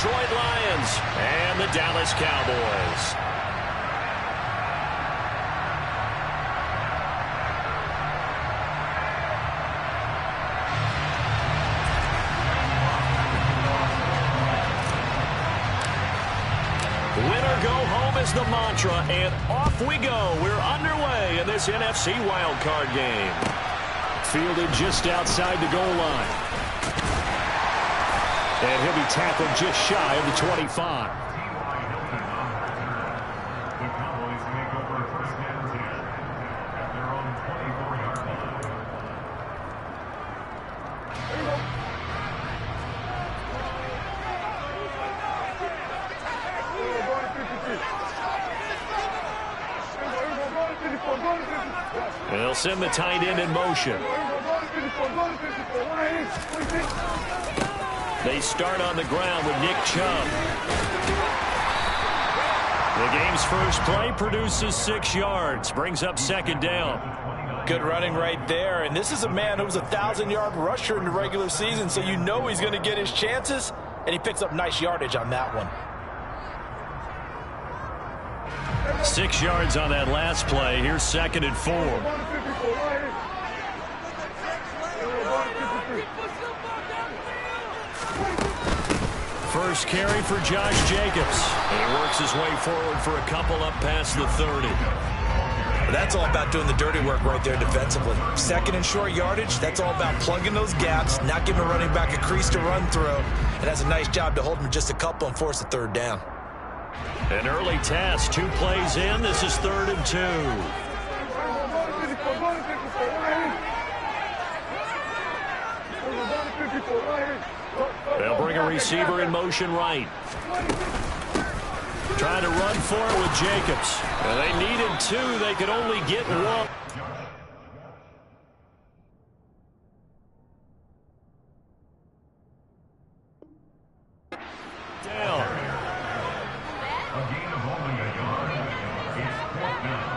Detroit Lions and the Dallas Cowboys. Winner go home is the mantra, and off we go. We're underway in this NFC wildcard game. Fielded just outside the goal line. And he'll be tackled just shy of the 25. The Cowboys take over first and 10 at their own 24-yard line. They'll send the tight end in motion. They start on the ground with Nick Chubb. The game's first play produces 6 yards, brings up second down. Good running right there, and this is a man who was a 1,000-yard rusher in the regular season, so you know he's going to get his chances, and he picks up nice yardage on that one. 6 yards on that last play. Here's second and 4. First carry for Josh Jacobs. And he works his way forward for a couple up past the 30. That's all about doing the dirty work right there defensively. Second and short yardage, that's all about plugging those gaps, not giving a running back a crease to run through. And that's a nice job to hold him just a couple and force a third down. An early task, 2 plays in. This is 3rd and 2. They'll bring a receiver in motion right. Trying to run for it with Jacobs. And they needed 2. They could only get 1. Down. A gain of only a yard. It's 4th down.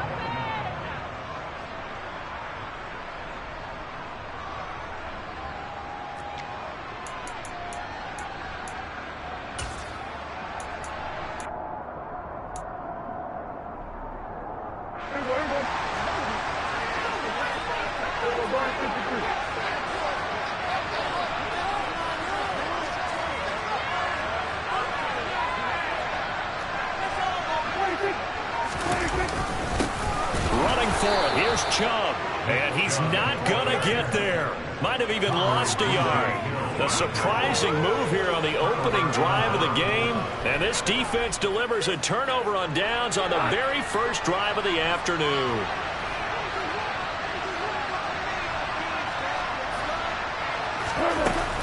Running for it. Here's Chubb. And he's not going to get there. Might have even lost a yard. A surprising move here on the opening drive of the game. And this defense delivers a turnover on downs on the very first drive of the afternoon.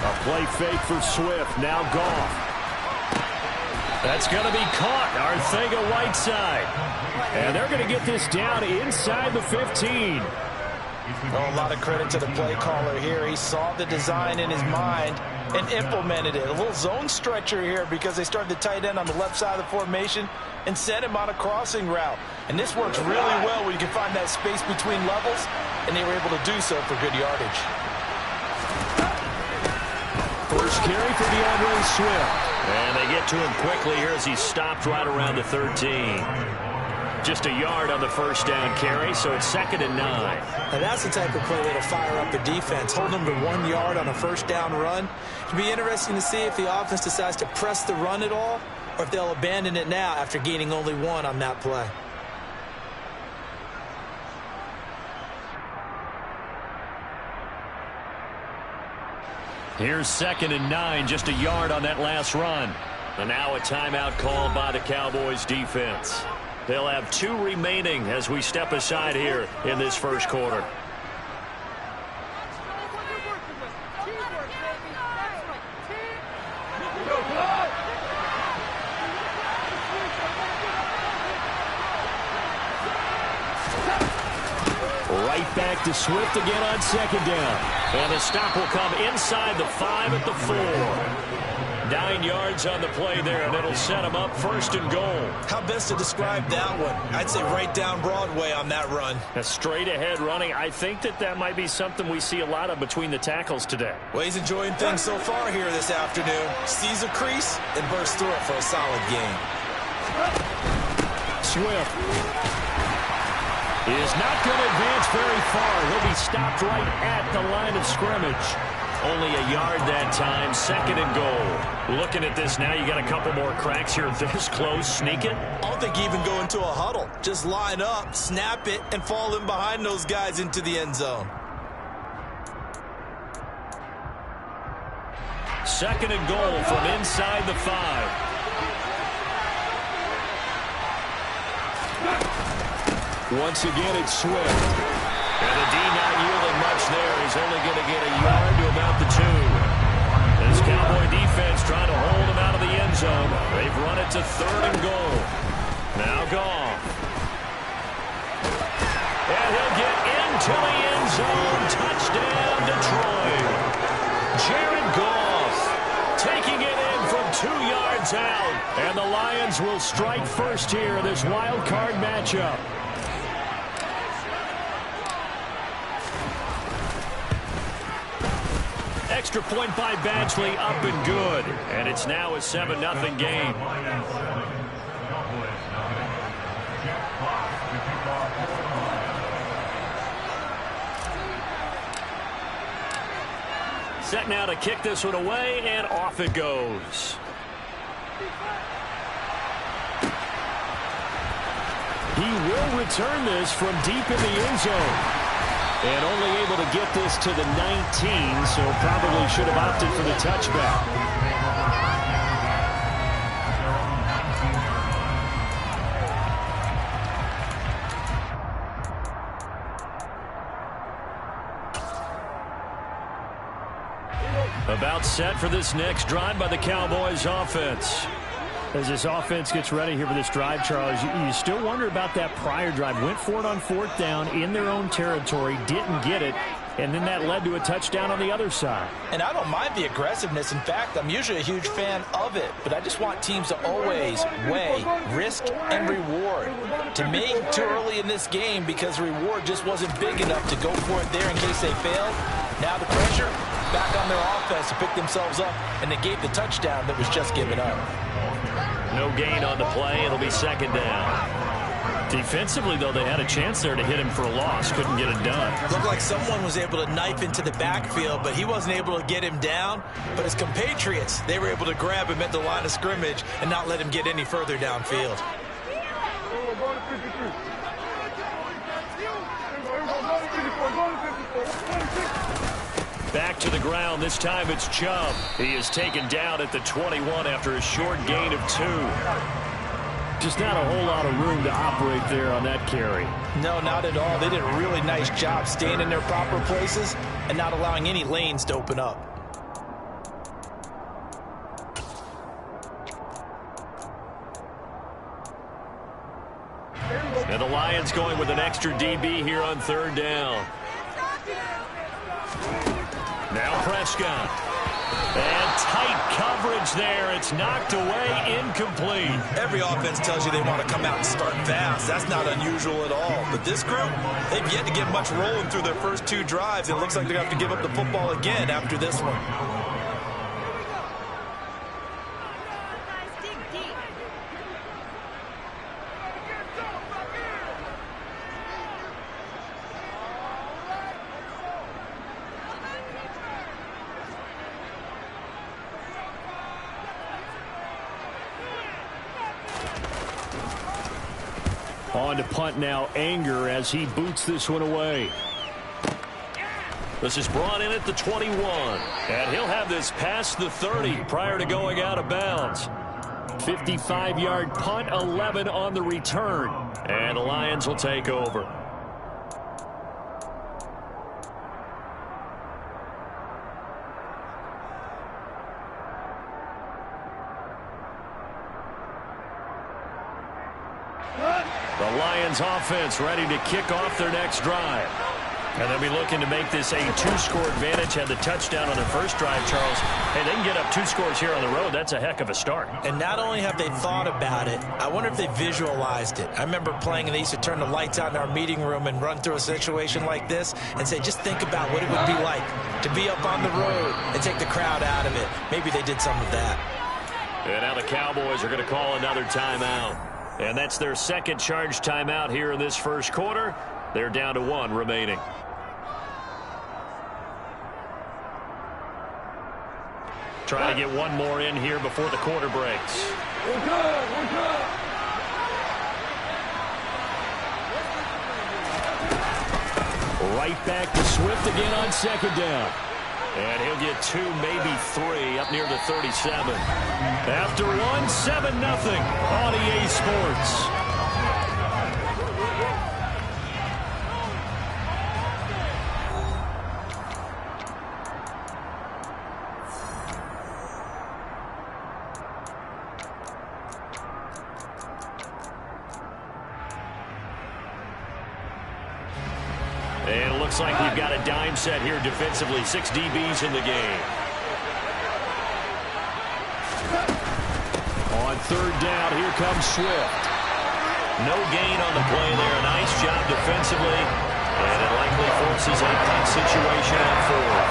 A play fake for Swift. Now Goff. That's going to be caught. Arcega-Whiteside. And they're going to get this down inside the 15. Oh, a lot of credit to the play caller here. He saw the design in his mind and implemented it. A little zone stretcher here because they started the tight end on the left side of the formation and sent him on a crossing route. And this works really well when you can find that space between levels, and they were able to do so for good yardage. First carry for DeAndre Swift. And they get to him quickly here as he stopped right around the 13. Just a yard on the first down carry, so it's 2nd and 9. And that's the type of play that'll fire up the defense. Hold them to 1 yard on a first down run. It'll be interesting to see if the offense decides to press the run at all, or if they'll abandon it now after gaining only 1 on that play. Here's 2nd and 9, just a yard on that last run. And now a timeout called by the Cowboys defense. They'll have 2 remaining as we step aside here in this first quarter. Right back to Swift again on 2nd down. And the stop will come inside the 5 at the 4. 9 yards on the play there, and it'll set them up 1st and goal. How best to describe that one? I'd say right down Broadway on that run. A straight ahead running. I think that might be something we see a lot of between the tackles today. Well, he's enjoying things so far here this afternoon. Sees a crease and bursts through it for a solid gain. Swift is not going to advance very far. He'll be stopped right at the line of scrimmage. Only a yard that time, 2nd and goal. Looking at this now, you got a couple more cracks here this close. Sneak it. I don't think you even go into a huddle. Just line up, snap it, and fall in behind those guys into the end zone. 2nd and goal from inside the 5. Once again, it's Swift. And the D not yielding much there. He's only going to get a yard to about the 2. This Cowboy defense trying to hold him out of the end zone. They've run it to 3rd and goal. Now Goff. And he'll get into the end zone. Touchdown, Detroit. Jared Goff taking it in from 2 yards out. And the Lions will strike first here in this wild card matchup. Extra point by Badgley, up and good. And it's now a 7-0 game. Set now to kick this one away, and off it goes. He will return this from deep in the end zone. And only able to get this to the 19, so probably should have opted for the touchback. About set for this next drive by the Cowboys offense. As this offense gets ready here for this drive, Charles, you still wonder about that prior drive. Went for it on 4th down in their own territory, didn't get it, and then that led to a touchdown on the other side. And I don't mind the aggressiveness. In fact, I'm usually a huge fan of it, but I just want teams to always weigh risk and reward. To me, too early in this game because the reward just wasn't big enough to go for it there in case they failed. Now the pressure back on their offense to pick themselves up and negate the touchdown that was just given up. No gain on the play. It'll be 2nd down. Defensively, though, they had a chance there to hit him for a loss. Couldn't get it done. Looked like someone was able to knife into the backfield, but he wasn't able to get him down. But his compatriots, they were able to grab him at the line of scrimmage and not let him get any further downfield. Back to the ground. This time it's Chubb. He is taken down at the 21 after a short gain of 2. Just not a whole lot of room to operate there on that carry. No, not at all. They did a really nice job staying in their proper places and not allowing any lanes to open up. And the Lions going with an extra DB here on 3rd down. Now Prescott. And tight coverage there. It's knocked away, incomplete. Every offense tells you they want to come out and start fast. That's not unusual at all. But this group, they've yet to get much rolling through their first 2 drives. It looks like they're going to have to give up the football again after this one. On to punt now, Anger, as he boots this one away. This is brought in at the 21. And he'll have this past the 30 prior to going out of bounds. 55-yard punt, 11 on the return. And the Lions will take over. The Lions offense ready to kick off their next drive. And they'll be looking to make this a 2-score advantage. Had the touchdown on their first drive, Charles. Hey, they can get up 2 scores here on the road. That's a heck of a start. And not only have they thought about it, I wonder if they visualized it. I remember playing, and they used to turn the lights out in our meeting room and run through a situation like this and say, just think about what it would be like to be up on the road and take the crowd out of it. Maybe they did some of that. And now the Cowboys are going to call another timeout. And that's their second charge timeout here in this first quarter. They're down to 1 remaining. Trying to get one more in here before the quarter breaks. We're good. We're good. Right back to Swift again on second down. And he'll get 2, maybe 3, up near the 37. After 1, 7-0 on EA Sports. And it looks like we've got a dime set here defensively. 6 DBs in the game. On third down, here comes Swift. No gain on the play there. Nice job defensively. And it likely forces a punt situation on 4th.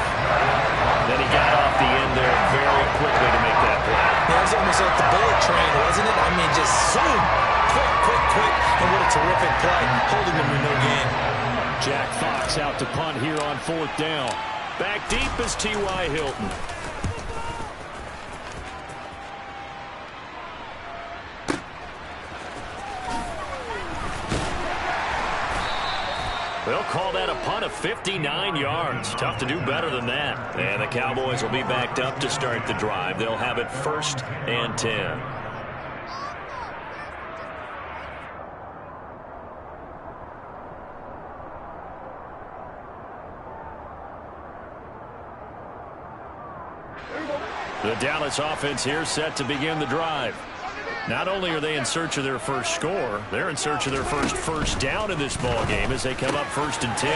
Then he got off the end there very quickly to make that play. That was almost like the bullet train, wasn't it? I mean, just zoom. Quick. And what a terrific play. Holding them to no gain. Jack Fox out to punt here on 4th down. Back deep is T.Y. Hilton. They'll call that a punt of 59 yards. Tough to do better than that. And the Cowboys will be backed up to start the drive. They'll have it 1st and 10. The Dallas offense here set to begin the drive. Not only are they in search of their first score, they're in search of their first down in this ball game as they come up 1st and 10.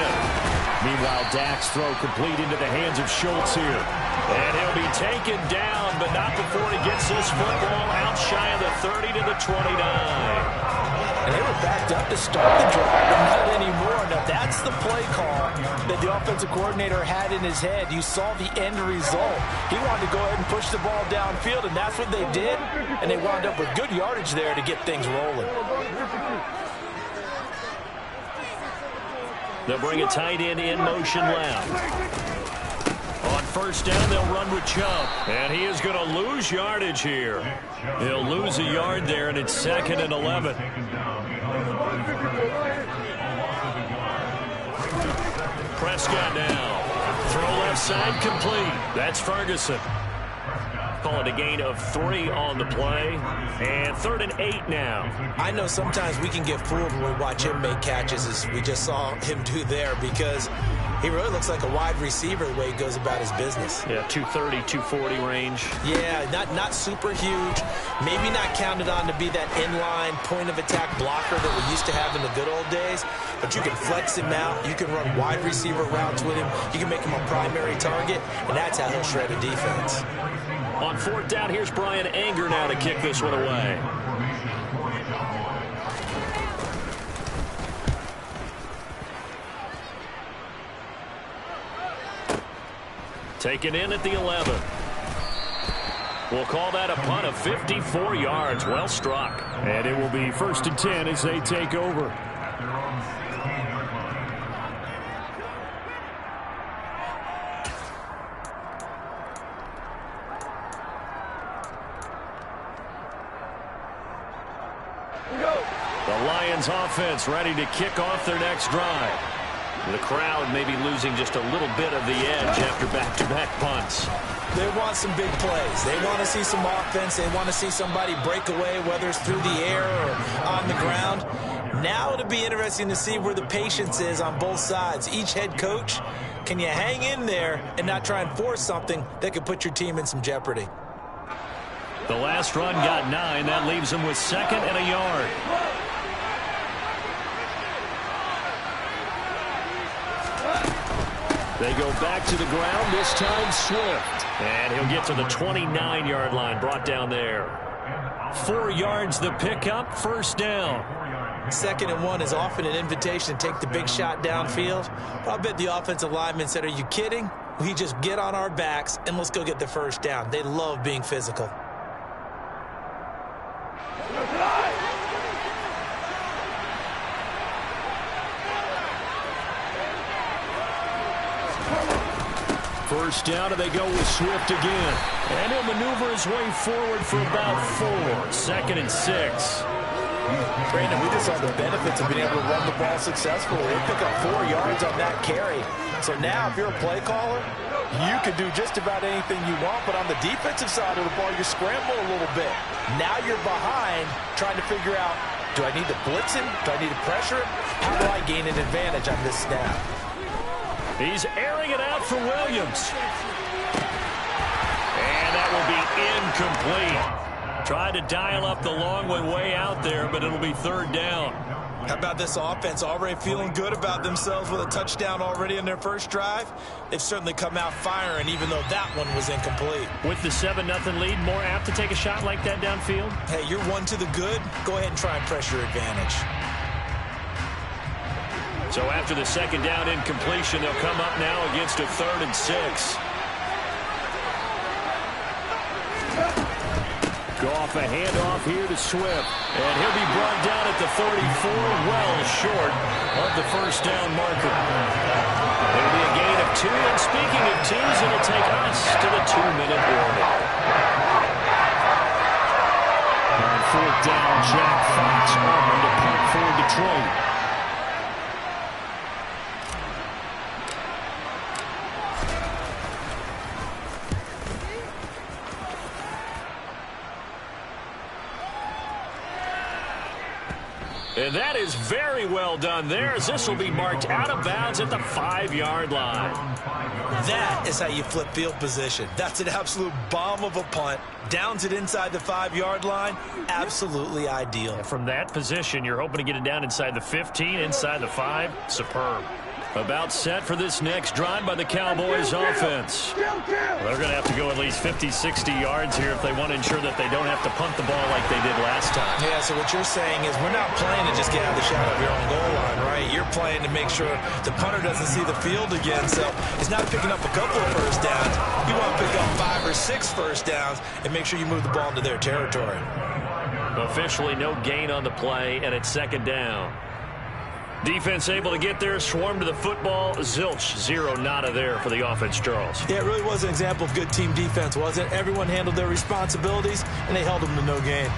Meanwhile, Dak's throw complete into the hands of Schultz here. And he'll be taken down, but not before he gets this football out shy of the 30 to the 29. And they were backed up to start the drive, but not anymore. Now, that's the play call that the offensive coordinator had in his head. You saw the end result. He wanted to go ahead and push the ball downfield, and that's what they did. And they wound up with good yardage there to get things rolling. They'll bring a tight end in motion left. On 1st down, they'll run with Chubb. And he is going to lose yardage here. He'll lose a yard there, and it's 2nd and 11. Prescott now. Throw left side complete. That's Ferguson. Call it a gain of 3 on the play. And 3rd and 8 now. I know sometimes we can get fooled when we watch him make catches, as we just saw him do there, because he really looks like a wide receiver the way he goes about his business. Yeah, 230, 240 range. Yeah, not super huge. Maybe not counted on to be that inline point-of-attack blocker that we used to have in the good old days. But you can flex him out. You can run wide receiver routes with him. You can make him a primary target, and that's how he'll shred a defense. On 4th down, here's Brian Anger now to kick this one away. Taken in at the 11. We'll call that a punt of 54 yards. Well struck. And it will be 1st and 10 as they take over. The Lions offense ready to kick off their next drive. The crowd may be losing just a little bit of the edge after back-to-back punts. They want some big plays. They want to see some offense. They want to see somebody break away, whether it's through the air or on the ground. Now it'll be interesting to see where the patience is on both sides. Each head coach, can you hang in there and not try and force something that could put your team in some jeopardy? The last run got 9. That leaves them with 2nd and a yard. They go back to the ground, this time Swift. And he'll get to the 29-yard line, brought down there. 4 yards the pickup, first down. 2nd and 1 is often an invitation to take the big shot downfield. But I bet the offensive lineman said, are you kidding? We just get on our backs and let's go get the first down. They love being physical. First down, and they go with Swift again. And he'll maneuver his way forward for about 4. 2nd and 6. Brandon, we just saw the benefits of being able to run the ball successfully. They pick up 4 yards on that carry. So now, if you're a play caller, you can do just about anything you want. But on the defensive side of the ball, you're scrambling a little bit. Now you're behind, trying to figure out, do I need to blitz him? Do I need to pressure him? How do I gain an advantage on this snap? He's airing it out for Williams. And that will be incomplete. Tried to dial up the long one way out there, but it'll be 3rd down. How about this offense already feeling good about themselves with a touchdown already in their first drive? They've certainly come out firing, even though that one was incomplete. With the 7-0 lead, more apt to take a shot like that downfield? Hey, you're 1 to the good. Go ahead and try and press your advantage. So after the 2nd down incompletion, they'll come up now against a 3rd and 6. Goff a handoff here to Swift. And he'll be brought down at the 34, well short of the first down marker. It'll be a gain of 2. And speaking of 2s, it'll take us to the 2-minute warning. On 4th down, Jack Fox on to punt for Detroit. And that is very well done there, as this will be marked out of bounds at the 5-yard line. That is how you flip field position. That's an absolute bomb of a punt. Downs it inside the 5-yard line. Absolutely ideal. And from that position, you're hoping to get it down inside the 15, inside the 5. Superb. About set for this next drive by the Cowboys offense. They're going to have to go at least 50, 60 yards here if they want to ensure that they don't have to punt the ball like they did last time. Yeah, so what you're saying is we're not playing to just get out of the shadow of your own goal line, right? You're playing to make sure the punter doesn't see the field again. So it's not picking up a couple of first downs. You want to pick up 5 or 6 first downs and make sure you move the ball into their territory. Officially no gain on the play, and it's 2nd down. Defense able to get there, swarm to the football. Zilch, 0 nada there for the offense, Charles. Yeah, it really was an example of good team defense, wasn't it? Everyone handled their responsibilities, and they held them to no gain.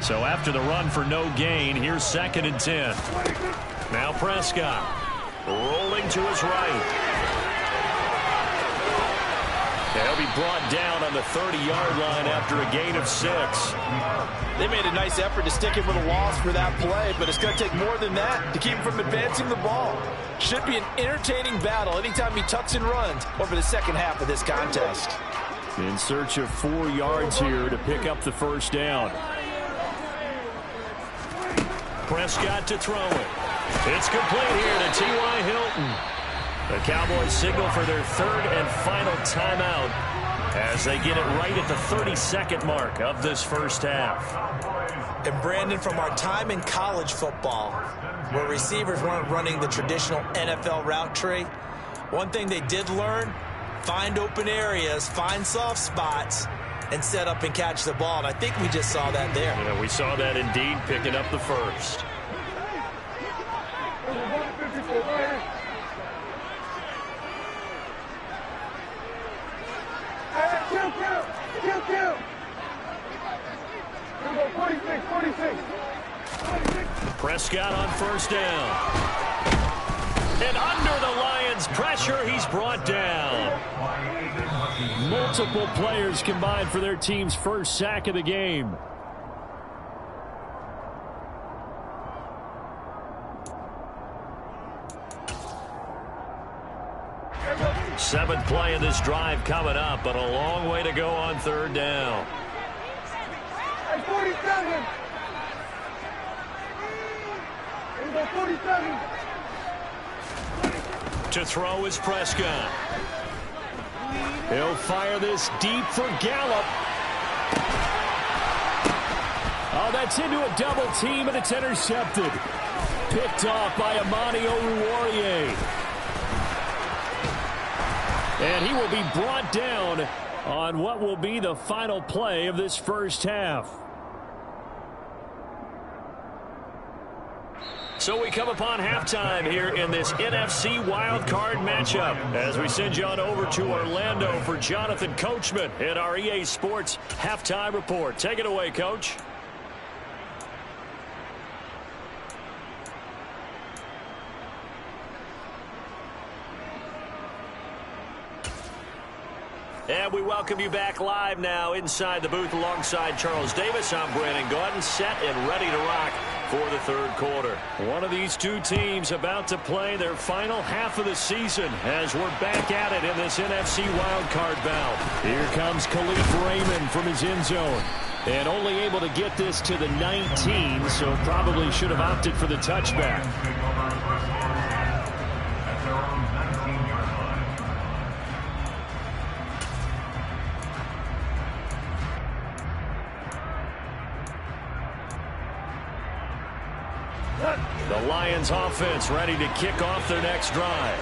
So after the run for no gain, here's 2nd and 10. Now Prescott rolling to his right. They'll be brought down on the 30-yard line after a gain of 6. They made a nice effort to stick him with a loss for that play, but it's going to take more than that to keep him from advancing the ball. Should be an entertaining battle anytime he tucks and runs over the second half of this contest. In search of 4 yards here to pick up the first down. Prescott to throw it. It's complete here to T.Y. Hilton. The Cowboys signal for their 3rd and final timeout as they get it right at the 32nd mark of this first half. And Brandon, from our time in college football, where receivers weren't running the traditional NFL route tree, one thing they did learn, find open areas, find soft spots, and set up and catch the ball. And I think we just saw that there. Yeah, we saw that indeed, picking up the first. Prescott on first down. And under the Lions' pressure, he's brought down. Multiple players combined for their team's first sack of the game. Seventh play of this drive coming up, but a long way to go on 3rd down. 47. Here we go, 47. To throw is Prescott. He'll fire this deep for Gallup. Oh, that's into a double team, and it's intercepted. Picked off by Amani Oruwariye. And he will be brought down on what will be the final play of this first half. So we come upon halftime here in this NFC wildcard matchup as we send you on over to Orlando for Jonathan Coachman in our EA Sports Halftime Report. Take it away, Coach. And we welcome you back live now inside the booth alongside Charles Davis. I'm Brandon Gordon, set and ready to rock for the third quarter. One of these two teams about to play their final half of the season as we're back at it in this NFC wildcard bout. Here comes Khalif Raymond from his end zone. And only able to get this to the 19, so probably should have opted for the touchback. The Lions offense ready to kick off their next drive.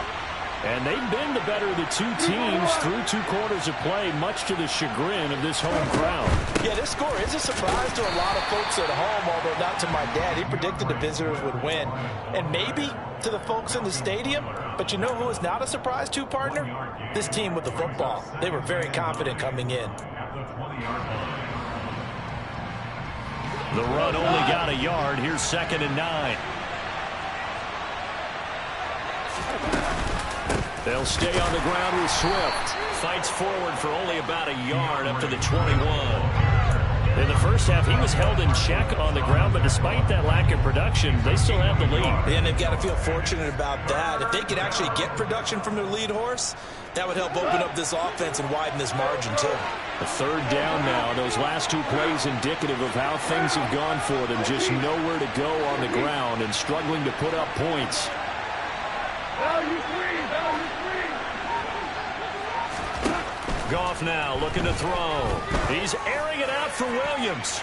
And they've been the better of the two teams through 2 quarters of play, much to the chagrin of this home crowd. Yeah, this score is a surprise to a lot of folks at home, although not to my dad. He predicted the visitors would win. And maybe to the folks in the stadium. But you know who is not a surprise to, partner? This team with the football. They were very confident coming in. The run only got a yard. Here's 2nd and 9. They'll stay on the ground with Swift. Fights forward for only about a yard up to the 21. In the first half, he was held in check on the ground, but despite that lack of production, they still have the lead. And they've got to feel fortunate about that. If they could actually get production from their lead horse, that would help open up this offense and widen this margin, too. A 3rd down now. Those last 2 plays indicative of how things have gone for them. Just nowhere to go on the ground and struggling to put up points. Value free, value free. Goff now looking to throw. He's airing it out for Williams.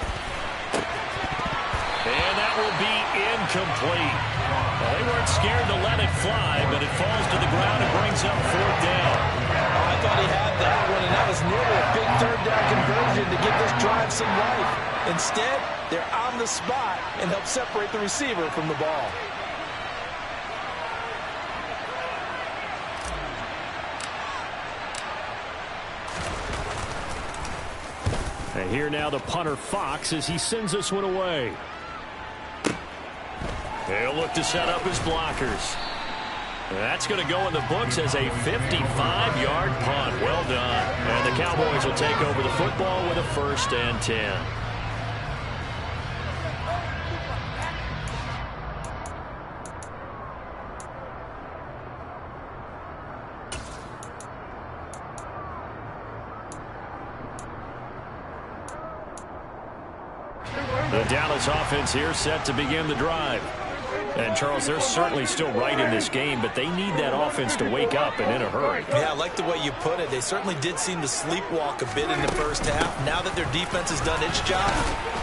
And that will be incomplete. Well, they weren't scared to let it fly, but it falls to the ground and brings up 4th down. Oh, I thought he had that one, and that was nearly a big 3rd down conversion to give this drive some life. Instead, they're on the spot and help separate the receiver from the ball. And here now the punter Fox as he sends this one away. They'll look to set up his blockers. That's going to go in the books as a 55-yard punt. Well done. And the Cowboys will take over the football with a 1st and 10. The Dallas offense here set to begin the drive. And, Charles, they're certainly still right in this game, but they need that offense to wake up and in a hurry. Yeah, I like the way you put it. They certainly did seem to sleepwalk a bit in the first half. Now that their defense has done its job,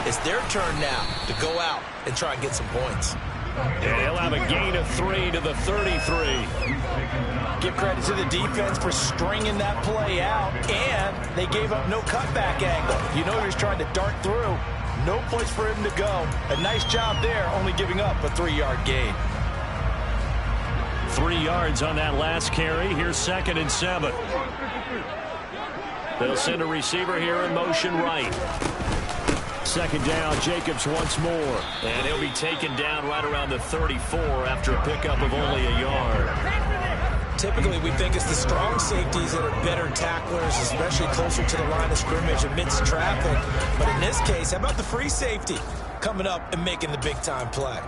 it's their turn now to go out and try and get some points. And he'll have a gain of 3 to the 33. Give credit to the defense for stringing that play out, and they gave up no cutback angle. You know he was trying to dart through. No place for him to go. A nice job there, only giving up a 3-yard gain. 3 yards on that last carry. Here's 2nd and 7. They'll send a receiver here in motion right. 2nd down, Jacobs once more. And he'll be taken down right around the 34 after a pickup of only a yard. Typically, we think it's the strong safeties that are better tacklers, especially closer to the line of scrimmage amidst traffic. But in this case, how about the free safety coming up and making the big-time play?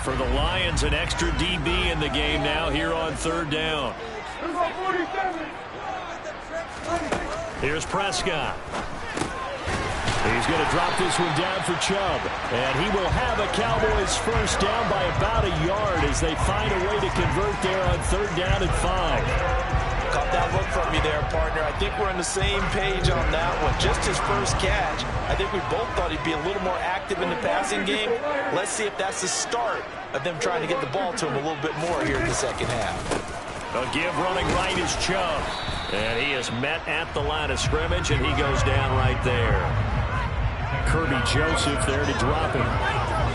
For the Lions, an extra DB in the game now here on 3rd down. Here we go, 47. Here's Prescott. He's going to drop this one down for Chubb. And he will have a Cowboys first down by about a yard as they find a way to convert there on 3rd down and 5. Caught that look from you there, partner. I think we're on the same page on that one. Just his first catch. I think we both thought he'd be a little more active in the passing game. Let's see if that's the start of them trying to get the ball to him a little bit more here in the second half. A give running right is Chubb. And he is met at the line of scrimmage, and he goes down right there. Kirby Joseph there to drop him.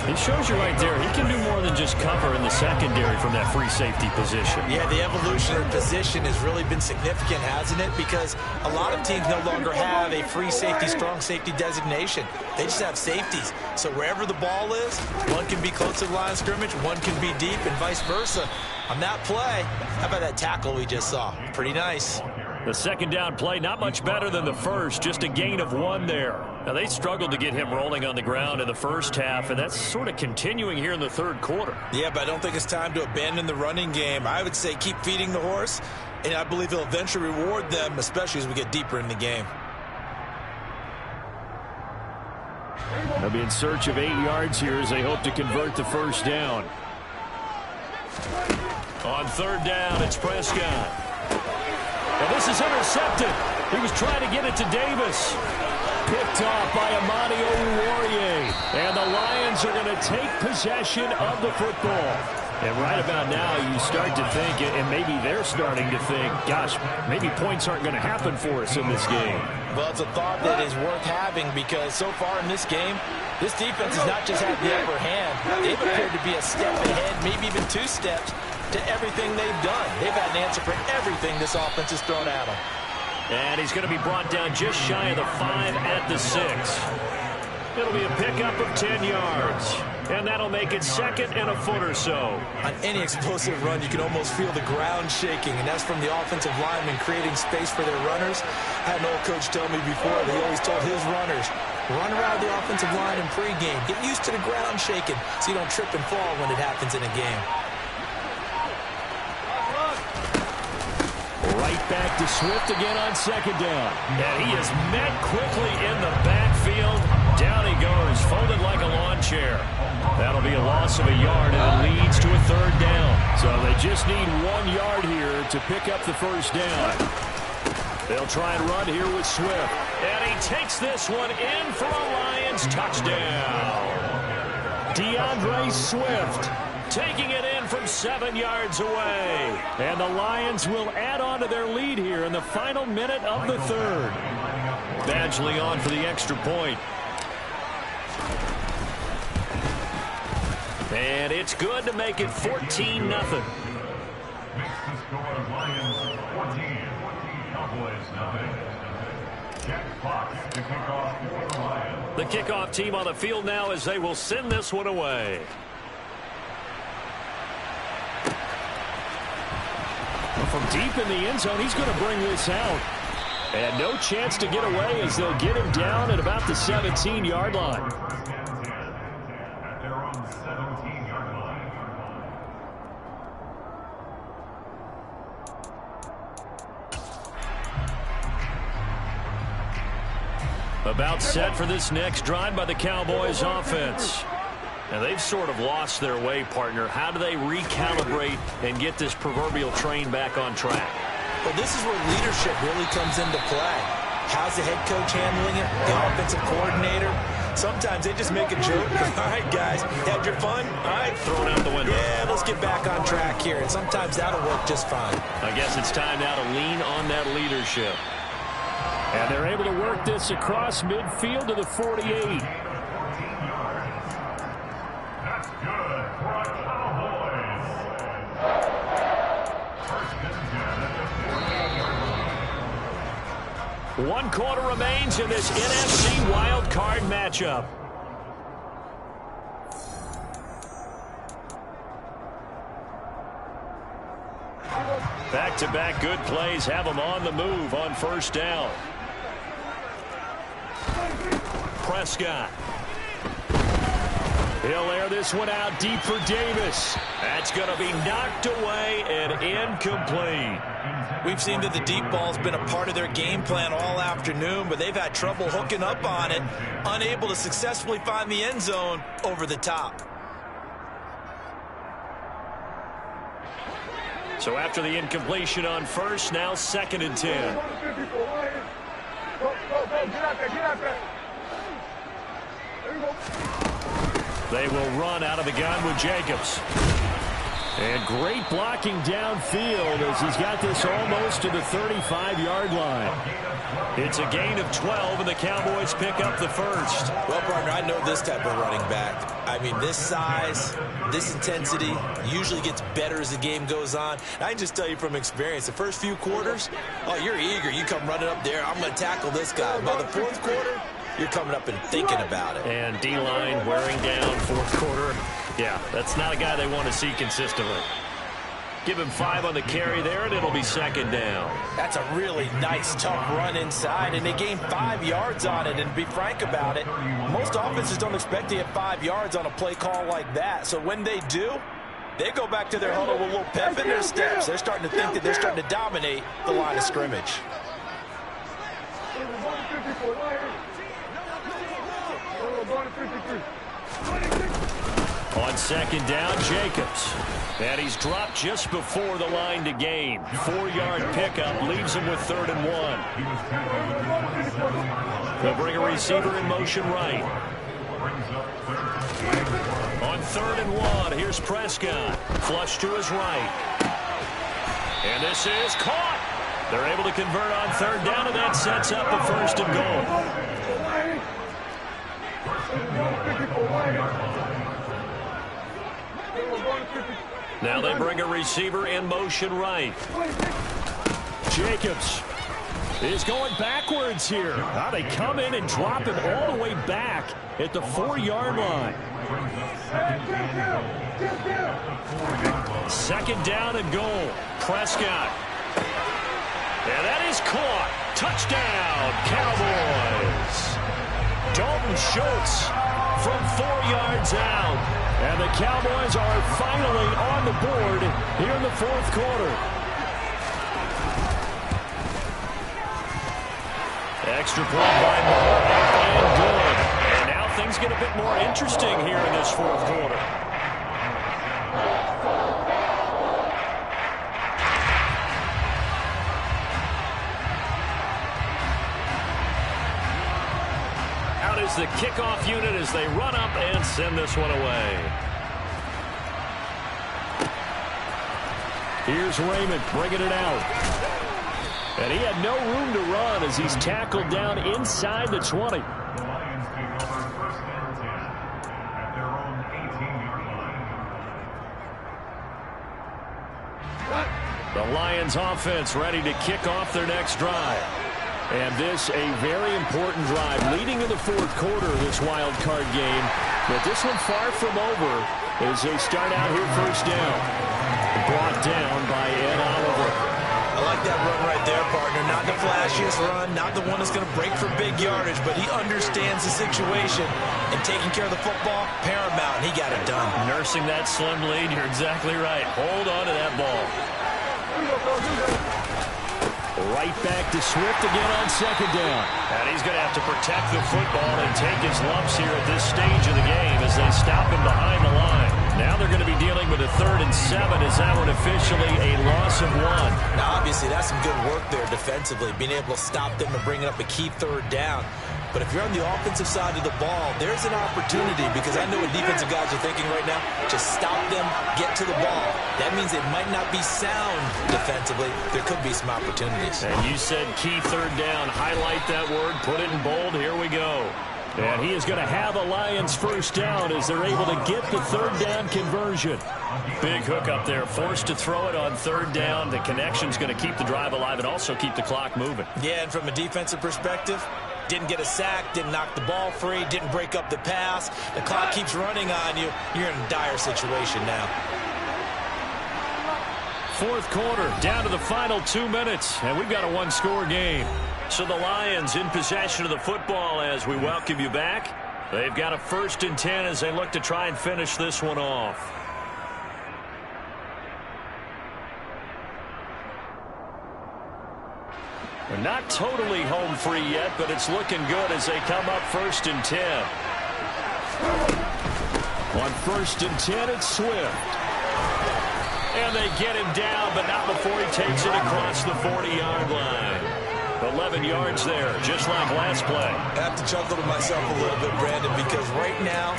He shows you right there, he can do more than just cover in the secondary from that free safety position. Yeah, the evolution of position has really been significant, hasn't it? Because a lot of teams no longer have a free safety, strong safety designation. They just have safeties. So wherever the ball is, one can be close to the line of scrimmage, one can be deep, and vice versa. On that play, how about that tackle we just saw? Pretty nice. The second down play, not much better than the first, just a gain of 1 there. Now, they struggled to get him rolling on the ground in the first half, and that's sort of continuing here in the 3rd quarter. Yeah, but I don't think it's time to abandon the running game. I would say keep feeding the horse, and I believe he'll eventually reward them, especially as we get deeper in the game. They'll be in search of 8 yards here as they hope to convert the first down. On 3rd down, it's Prescott. Well, this is intercepted. He was trying to get it to Davis. Picked off by Amani Oruwariye. And the Lions are going to take possession of the football. And right about now, you start to think, and maybe they're starting to think, gosh, maybe points aren't going to happen for us in this game. Well, it's a thought that is worth having because so far in this game, this defense has not just had the upper hand. They've appeared to be a step ahead, maybe even 2 steps to everything they've done. They've had an answer for everything this offense has thrown at them. And he's going to be brought down just shy of the 5 at the 6. It'll be a pickup of 10 yards. And that'll make it 2nd and a foot or so. On any explosive run, you can almost feel the ground shaking, and that's from the offensive linemen creating space for their runners. I had an old coach tell me before that he always told his runners, run around the offensive line in pregame. Get used to the ground shaking so you don't trip and fall when it happens in a game. Right back to Swift again on 2nd down. And he is met quickly in the backfield. Down he goes, folded like a lawn chair. That'll be a loss of a yard, and it leads to a 3rd down. So they just need 1 yard here to pick up the first down. They'll try and run here with Swift. And he takes this one in for a Lions touchdown. DeAndre Swift taking it in from 7 yards away. And the Lions will add on to their lead here in the final minute of the 3rd. Badgley on for the extra point. And it's good to make it 14-0. Makes the score Lions 14, Cowboys 0. Jack Fox to kick off for the Lions. The kickoff team on the field now as they will send this one away. From deep in the end zone, he's going to bring this out. And no chance to get away as they'll get him down at about the 17-yard line. At their own 17-yard line. About set for this next drive by the Cowboys offense. Now, they've sort of lost their way, partner. How do they recalibrate and get this proverbial train back on track? Well, this is where leadership really comes into play. How's the head coach handling it? The offensive coordinator? Sometimes they just make a joke. All right, guys, had your fun? All right. Throw it out the window. Yeah, let's get back on track here. And sometimes that'll work just fine. I guess it's time now to lean on that leadership. And they're able to work this across midfield to the 48. That's good for a Cowboys. First and 10 at the 48-yard line. 1 quarter remains in this NFC wild card matchup. Back-to-back good plays have them on the move on first down. He'll air this one out deep for Davis. That's going to be knocked away and incomplete. We've seen that the deep ball's been a part of their game plan all afternoon, but they've had trouble hooking up on it, unable to successfully find the end zone over the top. So after the incompletion on first, now 2nd and 10. Go, get out there. There you go. They will run out of the gun with Jacobs. And great blocking downfield as he's got this almost to the 35-yard line. It's a gain of 12, and the Cowboys pick up the first. Well, partner, I know this type of running back. I mean, this size, this intensity usually gets better as the game goes on. I can just tell you from experience, the first few quarters, oh, you're eager. You come running up there, I'm going to tackle this guy. By the 4th quarter, you're coming up and thinking about it. And D-line wearing down 4th quarter. Yeah, that's not a guy they want to see consistently. Give him 5 on the carry there, and it'll be 2nd down. That's a really nice, tough run inside, and they gained 5 yards on it. And to be frank about it, most offenses don't expect to get 5 yards on a play call like that. So when they do, they go back to their huddle with a little pep in their steps. They're starting to think that they're starting to dominate the line of scrimmage. On 2nd down, Jacobs. And he's dropped just before the line to gain. 4-yard pickup leaves him with 3rd and 1. They'll bring a receiver in motion right. On 3rd and 1, here's Prescott. Flush to his right. And this is caught. They're able to convert on 3rd down, and that sets up a 1st and goal. Now they bring a receiver in motion right. Jacobs is going backwards here. Now they come in and drop him all the way back at the 4-yard line. 2nd down and goal. Prescott. And that is caught. Touchdown, Cowboys. Dalton Schultz from 4 yards out. And the Cowboys are finally on the board here in the 4th quarter. Extra point by Moore, and good. And now things get a bit more interesting here in this 4th quarter. The kickoff unit as they run up and send this one away. Here's Raymond bringing it out. And he had no room to run as he's tackled down inside the 20. The Lions take over 1st and 10 at their own 18-yard line. The Lions offense ready to kick off their next drive. And this a very important drive leading to the 4th quarter of this wild card game. But this one far from over as they start out here 1st down. Brought down by Ed Oliver. I like that run right there, partner. Not the flashiest run, not the one that's going to break for big yardage, but he understands the situation, and taking care of the football, paramount, and he got it done. Nursing that slim lead, you're exactly right. Hold on to that ball. Right back to Swift again on 2nd down. And he's going to have to protect the football and take his lumps here at this stage of the game as they stop him behind the line. Now they're going to be dealing with a 3rd and 7 as that one officially a loss of 1. Now, obviously, that's some good work there defensively, being able to stop them and bringing up a key 3rd down. But if you're on the offensive side of the ball, there's an opportunity because I know what defensive guys are thinking right now. Just stop them, get to the ball. That means it might not be sound defensively. There could be some opportunities. And you said key 3rd down. Highlight that word. Put it in bold. Here we go. And he is going to have a Lions 1st down as they're able to get the 3rd down conversion. Big hook up there. Forced to throw it on 3rd down. The connection's going to keep the drive alive and also keep the clock moving. Yeah, and from a defensive perspective, didn't get a sack, didn't knock the ball free, didn't break up the pass. The clock keeps running on you. You're in a dire situation now. 4th quarter, down to the final 2 minutes, and we've got a 1-score game. So the Lions in possession of the football as we welcome you back. They've got a 1st and 10 as they look to try and finish this one off. They're not totally home free yet, but it's looking good as they come up 1st and 10. On 1st and 10, it's Swift. And they get him down, but not before he takes it across the 40-yard line. 11 yards there, just like last play. I have to chuckle to myself a little bit, Brandon, because right now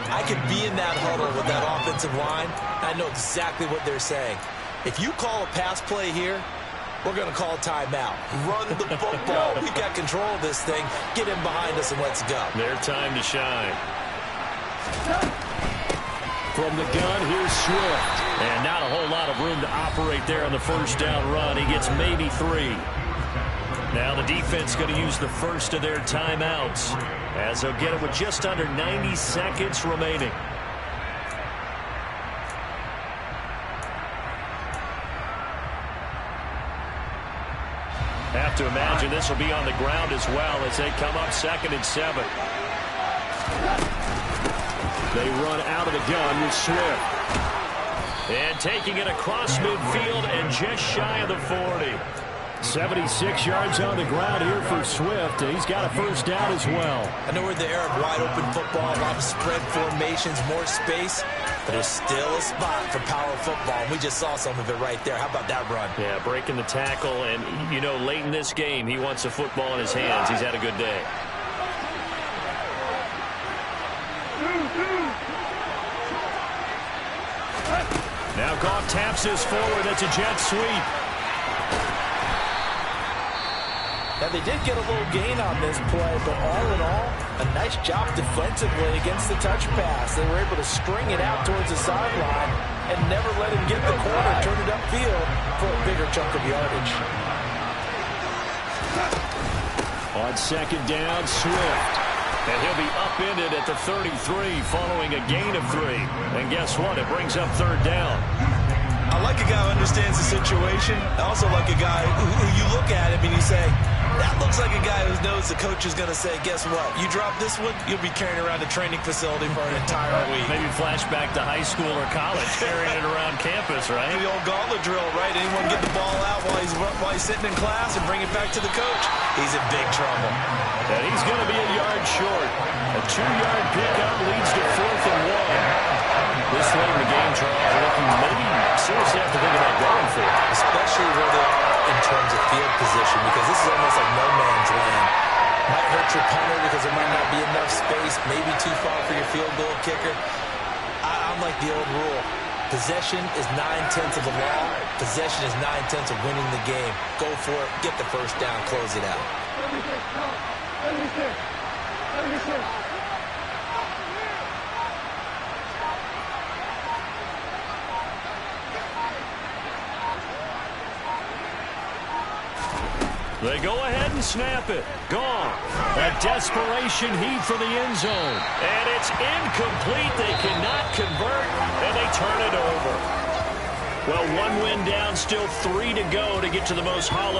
I could be in that huddle with that offensive line. I know exactly what they're saying. If you call a pass play here, we're going to call a timeout. Run the football. We've got control of this thing. Get him behind us and let's go. Their time to shine. From the gun, here's Swift. And not a whole lot of room to operate there on the 1st down run. He gets maybe 3. Now the defense going to use the first of their timeouts as they'll get it with just under 90 seconds remaining. Have to imagine this will be on the ground as well as they come up 2nd and 7. They run out of the gun with Swift. And taking it across midfield and just shy of the 40. 76 yards on the ground here for Swift. He's got a 1st down as well. I know we're in the era of wide-open football, a lot of spread formations, more space, but there's still a spot for power football, and we just saw some of it right there. How about that run? Yeah, breaking the tackle, and, you know, late in this game, he wants the football in his hands. He's had a good day. Now Goff taps this forward. That's a jet sweep. Now, they did get a little gain on this play, but all in all, a nice job defensively against the touch pass. They were able to string it out towards the sideline and never let him get the corner, turn it upfield for a bigger chunk of yardage. On 2nd down, Swift. And he'll be upended at the 33 following a gain of 3. And guess what? It brings up 3rd down. I like a guy who understands the situation. I also like a guy who you look at him and you say, that looks like a guy who knows the coach is going to say, guess what? You drop this one, you'll be carrying around a training facility for an entire week. Maybe flashback to high school or college, carrying it around campus, right? The old gauntlet drill, right? Anyone get the ball out while he's sitting in class and bring it back to the coach? He's in big trouble. And he's going to be a yard short. A 2-yard pickup leads to 4th and 1. This late in the game, Charles, looking maybe seriously have to think about going for it. Especially where they are in terms of field position, because this is almost like no man's land. Might hurt your punter because there might not be enough space, maybe too far for your field goal kicker. I'm like the old rule. Possession is 9/10 of the law. Possession is 9/10 of winning the game. Go for it. Get the 1st down. Close it out. They go ahead and snap it. Gone. A desperation heave for the end zone. And it's incomplete. They cannot convert, and they turn it over. Well, 1 win down, still 3 to go to get to the most hollow